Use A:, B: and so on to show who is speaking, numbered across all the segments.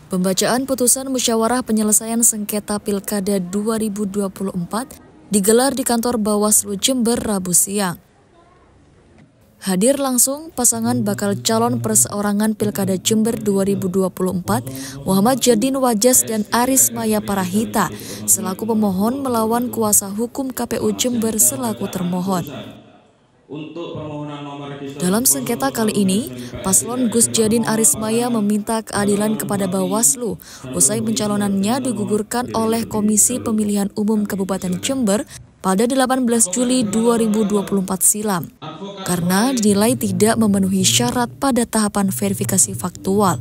A: Pembacaan putusan musyawarah penyelesaian sengketa Pilkada 2024 digelar di kantor Bawaslu Jember Rabu siang. Hadir langsung pasangan bakal calon perseorangan Pilkada Jember 2024, Muhammad Jadin Wajas dan Aris Maya Parahita, selaku pemohon melawan kuasa hukum KPU Jember selaku termohon. Dalam sengketa kali ini, paslon Gus Jadin Aris Maya meminta keadilan kepada Bawaslu usai pencalonannya digugurkan oleh Komisi Pemilihan Umum Kabupaten Jember pada 18 Juli 2024 silam karena dinilai tidak memenuhi syarat pada tahapan verifikasi faktual.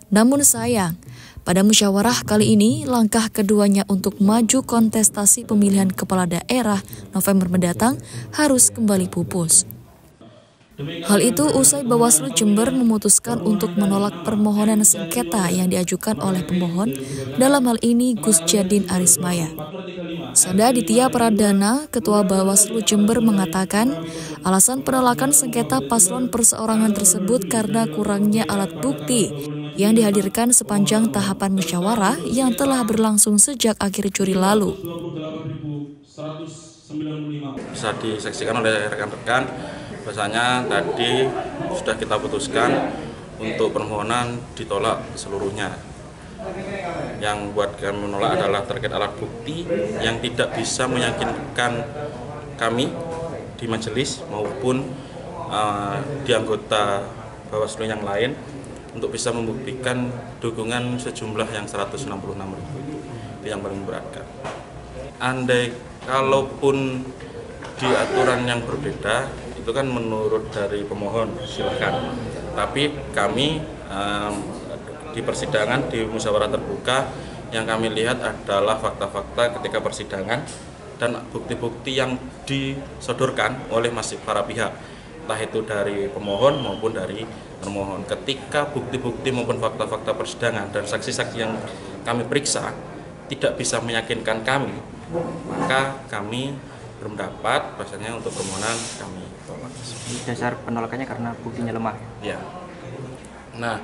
A: Namun sayang, pada musyawarah kali ini langkah keduanya untuk maju kontestasi pemilihan kepala daerah November mendatang harus kembali pupus. Hal itu usai Bawaslu Jember memutuskan untuk menolak permohonan sengketa yang diajukan oleh pemohon, dalam hal ini Gus Jadin Aris Maya. Sanda Aditya Pradana, Ketua Bawaslu Jember mengatakan, alasan penolakan sengketa paslon perseorangan tersebut karena kurangnya alat bukti yang dihadirkan sepanjang tahapan musyawarah yang telah berlangsung sejak akhir Juli lalu.
B: Bisa disaksikan oleh rekan-rekan, bahwasanya tadi sudah kita putuskan untuk permohonan ditolak seluruhnya. Yang buat kami menolak adalah terkait alat bukti yang tidak bisa meyakinkan kami di majelis maupun di anggota Bawaslu yang lain untuk bisa membuktikan dukungan sejumlah yang 166.000 itu yang paling beratkan. Andai kalaupun di aturan yang berbeda, itu kan menurut dari pemohon, silakan. Tapi kami di persidangan, di musyawarah terbuka, yang kami lihat adalah fakta-fakta ketika persidangan dan bukti-bukti yang disodorkan oleh para pihak, entah itu dari pemohon maupun dari termohon. Ketika bukti-bukti maupun fakta-fakta persidangan dan saksi-saksi yang kami periksa tidak bisa meyakinkan kami, maka kami berpendapat bahasanya untuk permohonan kami tolak.
C: Dasar penolakannya karena buktinya lemah?
B: Ya. Nah,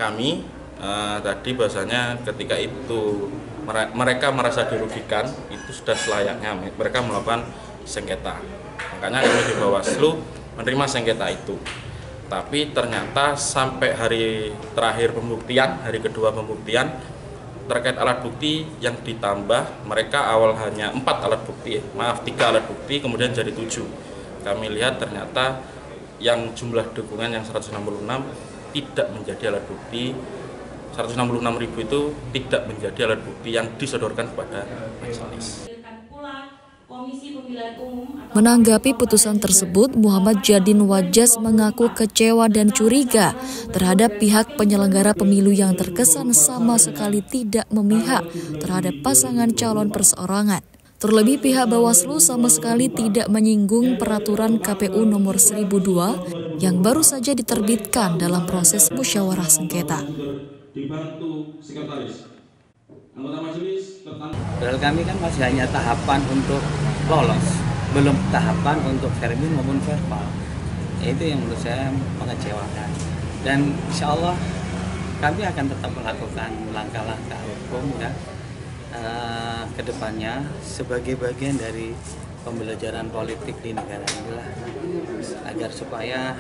B: kami tadi bahasanya ketika itu mereka merasa dirugikan, itu sudah selayaknya mereka melakukan sengketa. Makanya kami di Bawaslu menerima sengketa itu. Tapi ternyata sampai hari terakhir pembuktian, hari kedua pembuktian, terkait alat bukti yang ditambah, mereka awal hanya 4 alat bukti, 3 alat bukti, kemudian jadi 7. Kami lihat ternyata yang jumlah dukungan yang 166 tidak menjadi alat bukti, 166.000 itu tidak menjadi alat bukti yang disodorkan kepada majelis.
A: Menanggapi putusan tersebut, Muhammad Jadin Wajas mengaku kecewa dan curiga terhadap pihak penyelenggara pemilu yang terkesan sama sekali tidak memihak terhadap pasangan calon perseorangan. Terlebih pihak Bawaslu sama sekali tidak menyinggung peraturan KPU nomor 1002 yang baru saja diterbitkan dalam proses musyawarah sengketa.
C: Padahal kami kan masih hanya tahapan untuk lolos, belum tahapan untuk verbal maupun verbal. Itu yang menurut saya mengecewakan. Dan insya Allah kami akan tetap melakukan langkah-langkah hukum ya ke depannya sebagai bagian dari pembelajaran politik di negara inilah, agar supaya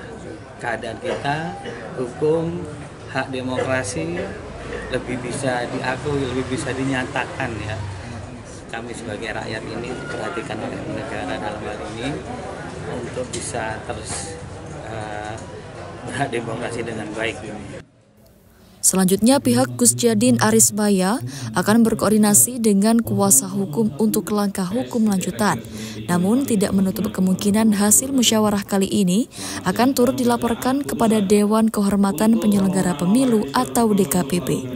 C: keadaan kita, hukum, hak demokrasi lebih bisa diakui, lebih bisa dinyatakan ya. Kami sebagai rakyat ini diperhatikan oleh negara dalam hal ini untuk bisa terus berhak demokrasi dengan baik.
A: Selanjutnya pihak Gus Jadin Aris Maya akan berkoordinasi dengan kuasa hukum untuk langkah hukum lanjutan. Namun tidak menutup kemungkinan hasil musyawarah kali ini akan turut dilaporkan kepada Dewan Kehormatan Penyelenggara Pemilu atau DKPP.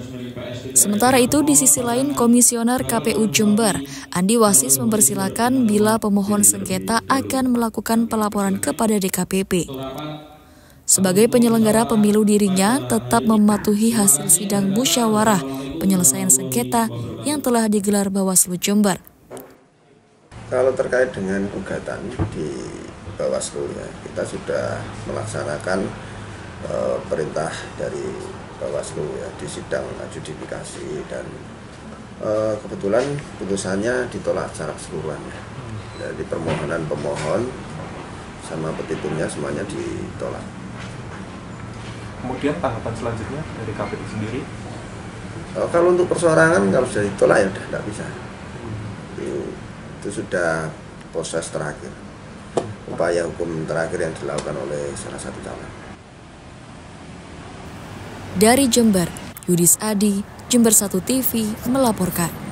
A: Sementara itu, di sisi lain, Komisioner KPU Jember, Andi Wasis, mempersilahkan bila pemohon sengketa akan melakukan pelaporan kepada DKPP. Sebagai penyelenggara pemilu, dirinya tetap mematuhi hasil sidang musyawarah penyelesaian sengketa yang telah digelar Bawaslu Jember.
D: Kalau terkait dengan gugatan di Bawaslu ya, kita sudah melaksanakan perintah dari Bawaslu ya di sidang adjudikasi, dan kebetulan putusannya ditolak secara keseluruhan. Dari permohonan pemohon sama petitumnya semuanya ditolak.
E: Kemudian tahapan selanjutnya dari KPU sendiri?
D: Kalau untuk persorangan, kalau sudah ditolak ya udah tidak bisa. Itu sudah proses terakhir, upaya hukum terakhir yang dilakukan oleh salah satu calon.
A: Dari Jember, Yudis Adi, Jember 1 TV melaporkan.